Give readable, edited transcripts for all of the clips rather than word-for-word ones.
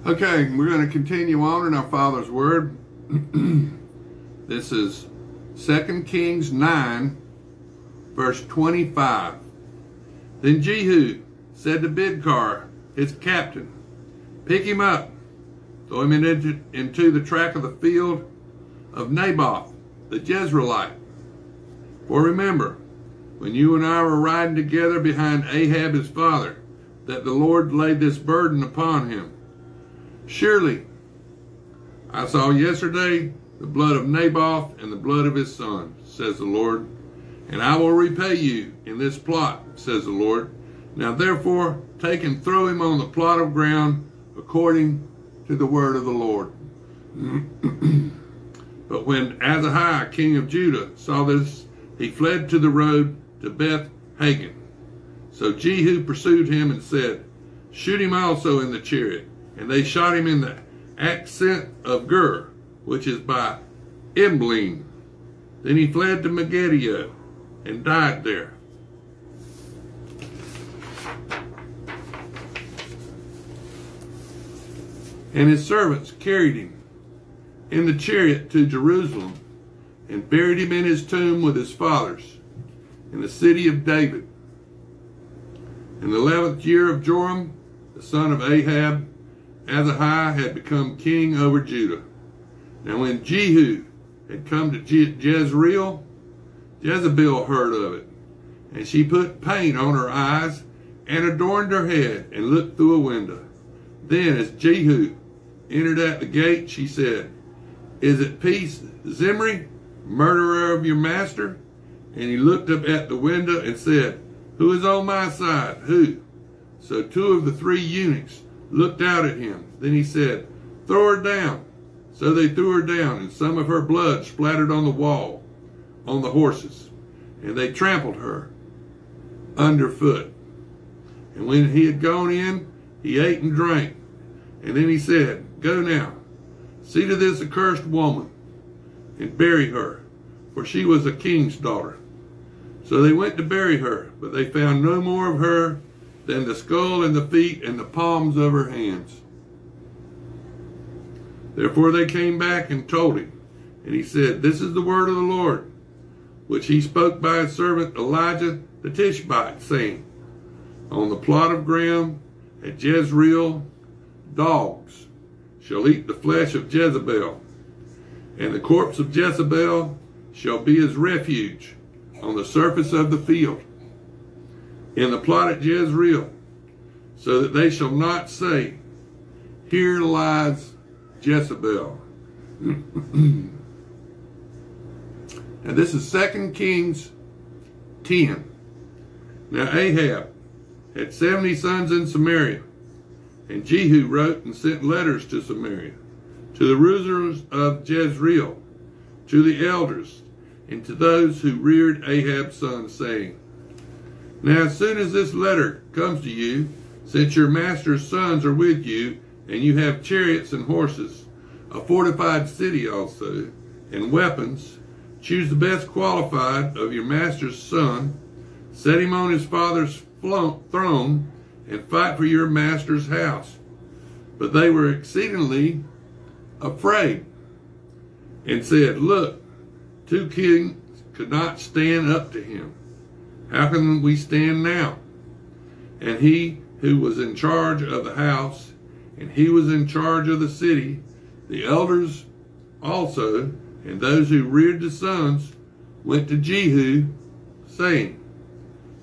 Okay, we're going to continue on in our Father's Word. This is 2 Kings 9, verse 25. Then Jehu said to Bidkar, his captain, "Pick him up, throw him into the track of the field of Naboth, the Jezreelite. For remember, when you and I were riding together behind Ahab his father, that the Lord laid this burden upon him. Surely, I saw yesterday the blood of Naboth and the blood of his son, says the Lord, and I will repay you in this plot, says the Lord. Now therefore, take and throw him on the plot of ground according to the word of the Lord." But when Ahaziah, king of Judah, saw this, he fled to the road to Beth Hagen. So Jehu pursued him and said, "Shoot him also in the chariot." And they shot him in the ascent of Gur, which is by Ibleam. Then he fled to Megiddo and died there. And his servants carried him in the chariot to Jerusalem and buried him in his tomb with his fathers in the city of David. In the 11th year of Joram, the son of Ahab, Ahaziah had become king over Judah. Now when Jehu had come to Jezreel, Jezebel heard of it, and she put paint on her eyes and adorned her head and looked through a window. Then as Jehu entered at the gate, she said, "Is it peace, Zimri, murderer of your master?" And he looked up at the window and said, "Who is on my side? Who?" So two of the three eunuchs looked out at him. Then he said, "Throw her down." So they threw her down, and some of her blood splattered on the wall, on the horses, and they trampled her underfoot. And when he had gone in, he ate and drank. And then he said, "Go now, see to this accursed woman, and bury her, for she was a king's daughter." So they went to bury her, but they found no more of her than the skull and the feet and the palms of her hands. Therefore they came back and told him, and he said, "This is the word of the Lord, which he spoke by his servant Elijah the Tishbite, saying, on the plot of ground at Jezreel, dogs shall eat the flesh of Jezebel, and the corpse of Jezebel shall be as refuge on the surface of the field, in the plot at Jezreel, so that they shall not say, 'Here lies Jezebel.'" And this is 2 Kings 10. Now Ahab had 70 sons in Samaria, and Jehu wrote and sent letters to Samaria, to the rulers of Jezreel, to the elders, and to those who reared Ahab's sons, saying, "Now as soon as this letter comes to you, since your master's sons are with you, and you have chariots and horses, a fortified city also, and weapons, choose the best qualified of your master's son, set him on his father's throne, and fight for your master's house." But they were exceedingly afraid, and said, "Look, two kings could not stand up to him. How can we stand now?" And he who was in charge of the house, and he was in charge of the city, the elders also, and those who reared the sons, went to Jehu, saying,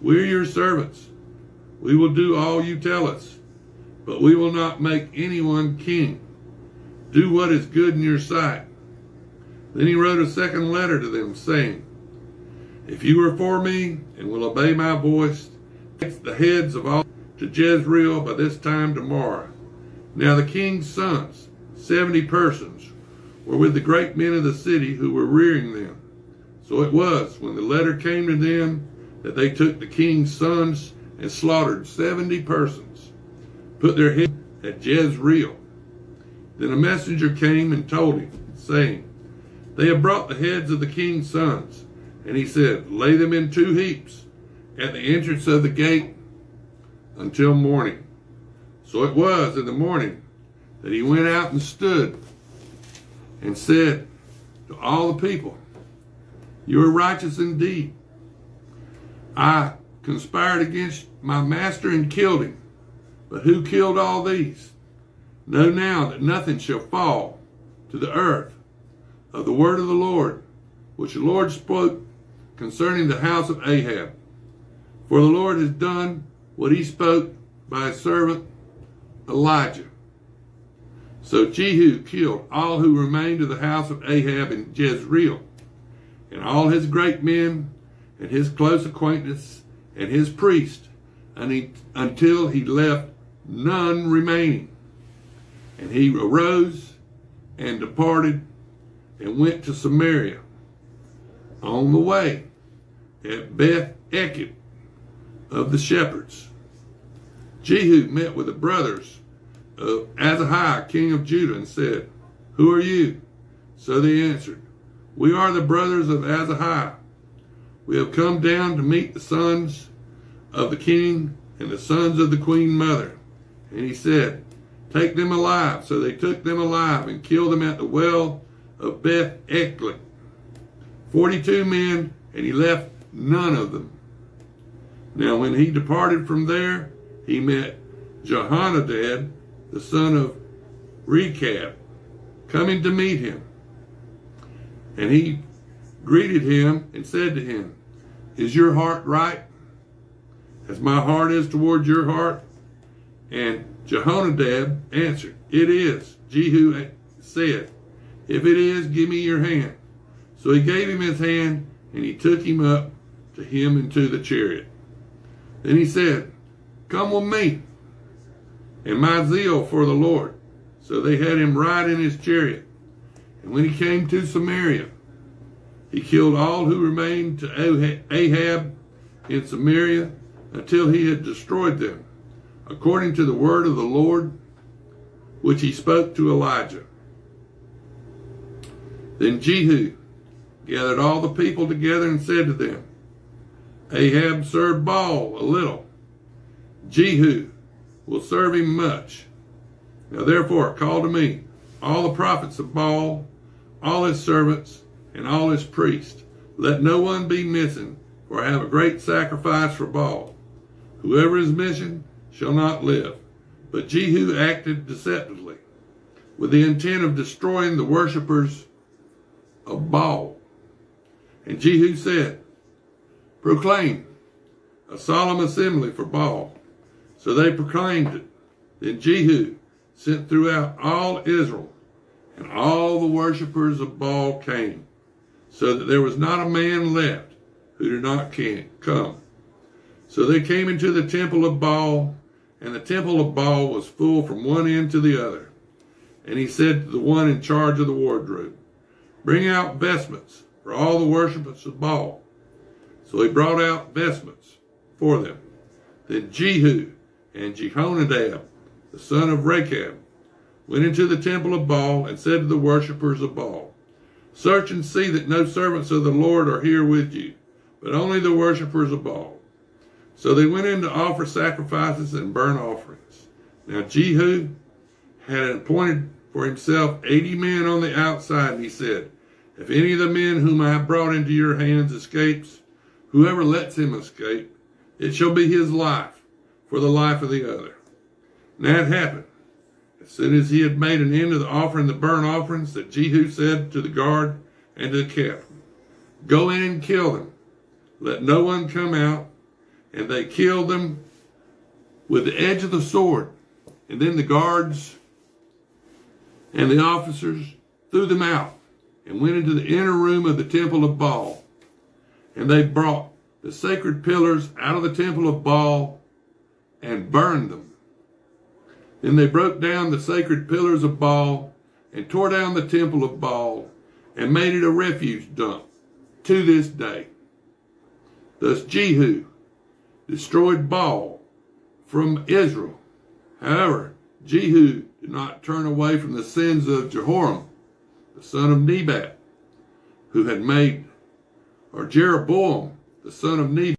"We are your servants. We will do all you tell us, but we will not make anyone king. Do what is good in your sight." Then he wrote a second letter to them, saying, "If you are for me and will obey my voice, take the heads of all to Jezreel by this time tomorrow." Now the king's sons, 70 persons, were with the great men of the city who were rearing them. So it was, when the letter came to them, that they took the king's sons and slaughtered 70 persons, put their heads at Jezreel. Then a messenger came and told him, saying, "They have brought the heads of the king's sons." And he said, "Lay them in 2 heaps at the entrance of the gate until morning." So it was in the morning that he went out and stood and said to all the people, "You are righteous indeed. I conspired against my master and killed him. But who killed all these? Know now that nothing shall fall to the earth of the word of the Lord, which the Lord spoke concerning the house of Ahab. For the Lord has done what he spoke by his servant Elijah." So Jehu killed all who remained of the house of Ahab in Jezreel, and all his great men, and his close acquaintance, and his priests, until he left none remaining. And he arose and departed and went to Samaria. On the way, at Beth Eked of the shepherds, Jehu met with the brothers of Ahaziah, king of Judah, and said, "Who are you?" So they answered, "We are the brothers of Ahaziah. We have come down to meet the sons of the king and the sons of the queen mother." And he said, "Take them alive." So they took them alive and killed them at the well of Beth Eked, 42 men, and he left none of them. Now when he departed from there, he met Jehonadab, the son of Rechab, coming to meet him. And he greeted him and said to him, "Is your heart right, as my heart is toward your heart?" And Jehonadab answered, "It is." Jehu said, "If it is, give me your hand." So he gave him his hand, and he took him up to him into the chariot. Then he said, "Come with me, and my zeal for the Lord." So they had him ride in his chariot. And when he came to Samaria, he killed all who remained to Ahab in Samaria until he had destroyed them, according to the word of the Lord, which he spoke to Elijah. Then Jehu gathered all the people together and said to them, "Ahab served Baal a little. Jehu will serve him much. Now therefore call to me all the prophets of Baal, all his servants, and all his priests. Let no one be missing, for I have a great sacrifice for Baal. Whoever is missing shall not live." But Jehu acted deceptively, with the intent of destroying the worshippers of Baal. And Jehu said, "Proclaim a solemn assembly for Baal." So they proclaimed it. Then Jehu sent throughout all Israel, and all the worshippers of Baal came, so that there was not a man left who did not come. So they came into the temple of Baal, and the temple of Baal was full from one end to the other. And he said to the one in charge of the wardrobe, "Bring out vestments for all the worshippers of Baal." So he brought out vestments for them. Then Jehu and Jehonadab, the son of Rechab, went into the temple of Baal and said to the worshippers of Baal, "Search and see that no servants of the Lord are here with you, but only the worshippers of Baal." So they went in to offer sacrifices and burnt offerings. Now Jehu had appointed for himself 80 men on the outside, and he said, "If any of the men whom I have brought into your hands escapes, whoever lets him escape, it shall be his life for the life of the other." Now it happened, as soon as he had made an end of the offering the burnt offerings, that Jehu said to the guard and to the captain, "Go in and kill them. Let no one come out." And they killed them with the edge of the sword. And then the guards and the officers threw them out and went into the inner room of the temple of Baal. And they brought the sacred pillars out of the temple of Baal and burned them. Then they broke down the sacred pillars of Baal and tore down the temple of Baal and made it a refuse dump to this day. Thus Jehu destroyed Baal from Israel. However, Jehu did not turn away from the sins of Jehoram, the son of Nebat, who had made, or Jeroboam, the son of Nebat,